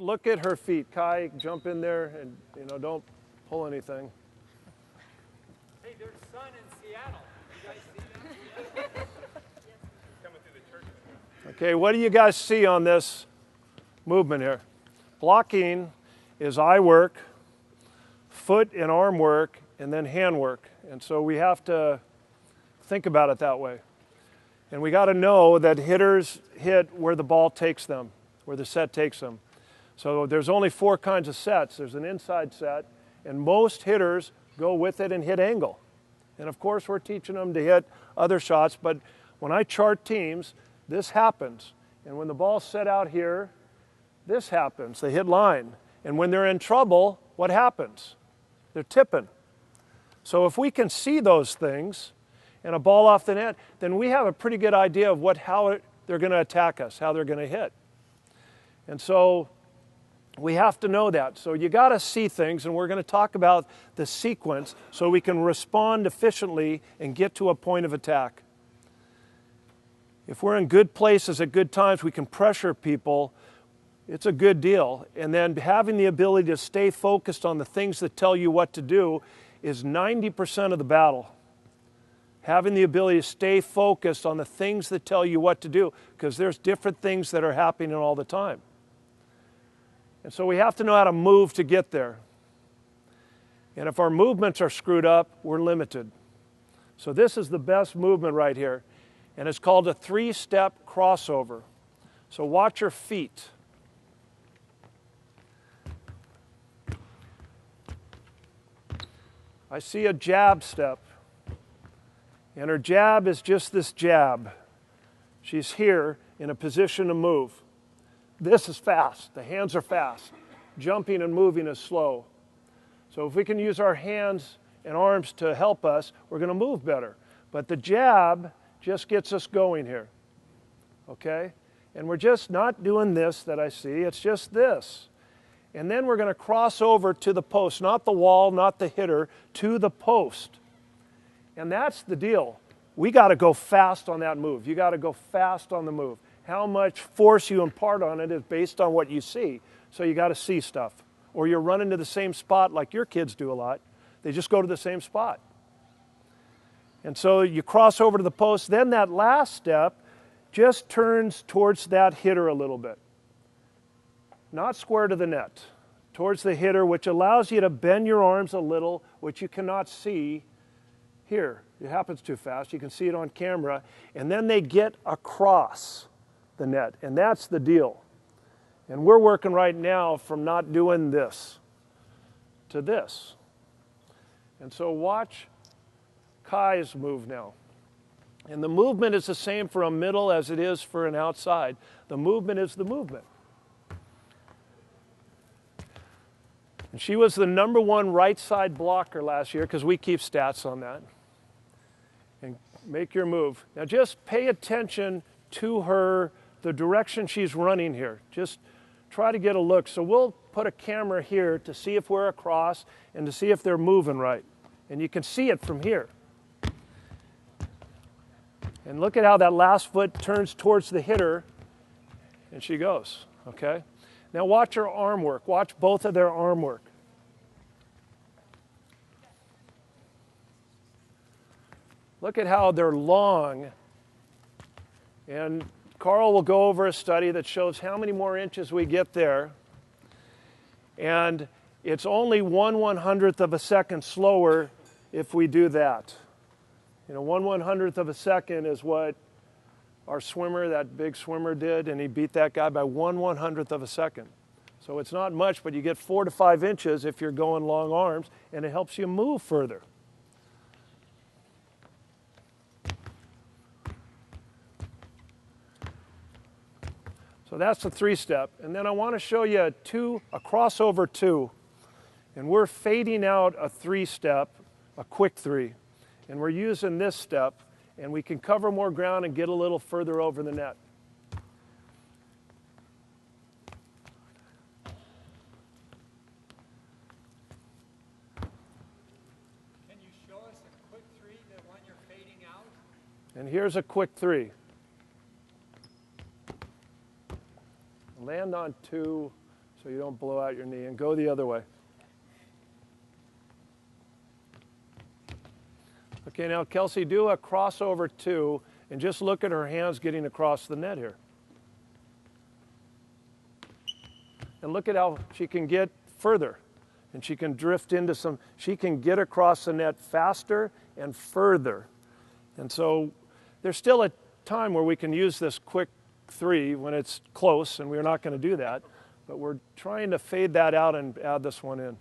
look at her feet. Kai, jump in there and, don't pull anything. Hey, there's sun in Seattle. You guys see that? Coming through the church. Okay, what do you guys see on this movement here? Blocking is eye work, foot and arm work, and then hand work. And so we have to think about it that way. And we got to know that hitters hit where the ball takes them, where the set takes them. So there's only 4 kinds of sets. There's an inside set, and most hitters go with it and hit angle. And of course, we're teaching them to hit other shots, but when I chart teams, this happens. And when the ball's set out here, this happens. They hit line. And when they're in trouble, what happens? They're tipping. So if we can see those things and a ball off the net, then we have a pretty good idea of how they're going to attack us, how they're going to hit. And so we have to know that. So you got to see things, and we're going to talk about the sequence so we can respond efficiently and get to a point of attack. If we're in good places at good times, we can pressure people. It's a good deal. And then having the ability to stay focused on the things that tell you what to do is 90% of the battle. Having the ability to stay focused on the things that tell you what to do, because there's different things that are happening all the time. And so we have to know how to move to get there. And if our movements are screwed up, we're limited. So this is the best movement right here. And it's called a 3-step crossover. So watch your feet. I see a jab step. And her jab is just this jab. She's here in a position to move. This is fast. The hands are fast. Jumping and moving is slow. So if we can use our hands and arms to help us, we're going to move better. But the jab just gets us going here. Okay? And we're just not doing this that I see. It's just this. And then we're going to cross over to the post, not the wall, not the hitter, to the post. And that's the deal. We got to go fast on that move. You got to go fast on the move. How much force you impart on it is based on what you see. So you got to see stuff. Or you're running to the same spot like your kids do a lot. They just go to the same spot. And so you cross over to the post. Then that last step just turns towards that hitter a little bit. Not square to the net. Towards the hitter, which allows you to bend your arms a little, which you cannot see here. It happens too fast. You can see it on camera. And then they get across the net. And that's the deal. And we're working right now from not doing this to this. And so watch Kai's move now. And the movement is the same for a middle as it is for an outside. The movement is the movement. And she was the #1 right side blocker last year because we keep stats on that. And make your move. Now just pay attention to her, the direction she's running here. Just try to get a look. So we'll put a camera here to see if we're across and to see if they're moving right. And you can see it from here. And look at how that last foot turns towards the hitter and she goes, okay? Now watch her arm work. Watch both of their arm work. Look at how they're long. And Carl will go over a study that shows how many more inches we get there. And it's only 1/100th of a second slower if we do that. 1/100th of a second is what our swimmer, that big swimmer, did, and he beat that guy by 1/100th of a second. So it's not much, but you get 4 to 5 inches if you're going long arms, and it helps you move further. So that's the 3-step. And then I want to show you a crossover 2. And we're fading out a 3-step, a quick 3. And we're using this step, and we can cover more ground and get a little further over the net. Can you show us a quick 3, the one you're fading out? And here's a quick 3. Land on 2. so you don't blow out your knee, and go the other way. Okay, now Kelsey, do a crossover 2, and just look at her hands getting across the net here. And look at how she can get further, and she can drift into some, she can get across the net faster and further. And so there's still a time where we can use this quick 3 when it's close, and we're not going to do that, but we're trying to fade that out and add this one in.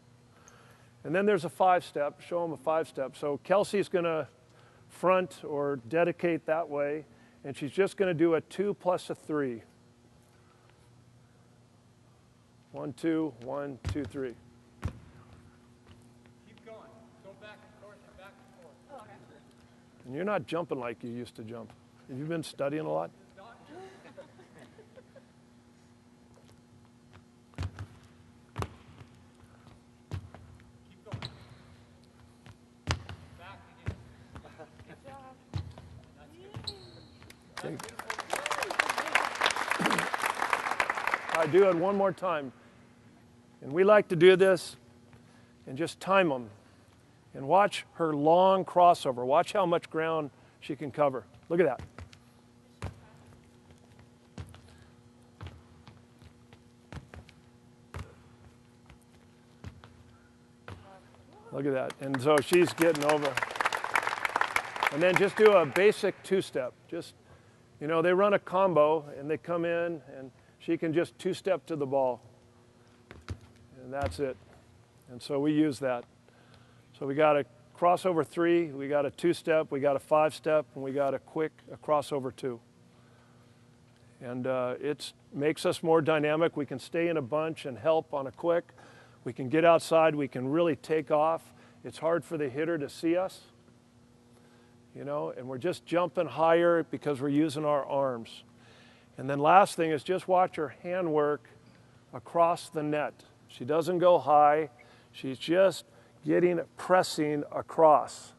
And then there's a 5-step, show them a 5-step. So Kelsey's going to front or dedicate that way, and she's just going to do a 2 plus a 3. 1, 2, 1, 2, 3. Keep going. Go back and forth and back and forth. Oh, okay. And you're not jumping like you used to jump. Have you been studying a lot? Keep going. Back again. Good job. That's good. I do it one more time. And we like to do this and just time them. And watch her long crossover. Watch how much ground she can cover. Look at that. Look at that. And so she's getting over. And then just do a basic 2-step. Just, you know, they run a combo and they come in and she can just 2-step to the ball. And that's it. And so we use that. So we got a crossover 3, we got a 2-step, we got a 5-step, and we got a crossover 2. And it makes us more dynamic. We can stay in a bunch and help on a quick. We can get outside, we can really take off. It's hard for the hitter to see us, you know, and we're just jumping higher because we're using our arms. And then last thing is just watch her handwork across the net. She doesn't go high. She's just pressing across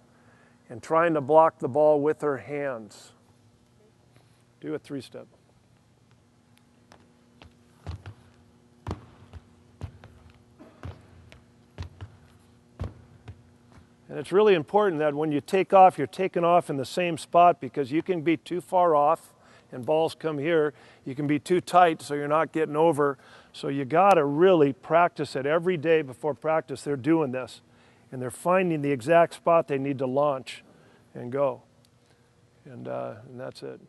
and trying to block the ball with her hands. Do a 3-step. And it's really important that when you take off, you're taking off in the same spot, because you can be too far off and balls come here. You can be too tight, so you're not getting over. So you got to really practice it every day before practice. They're doing this, and they're finding the exact spot they need to launch and go. And that's it.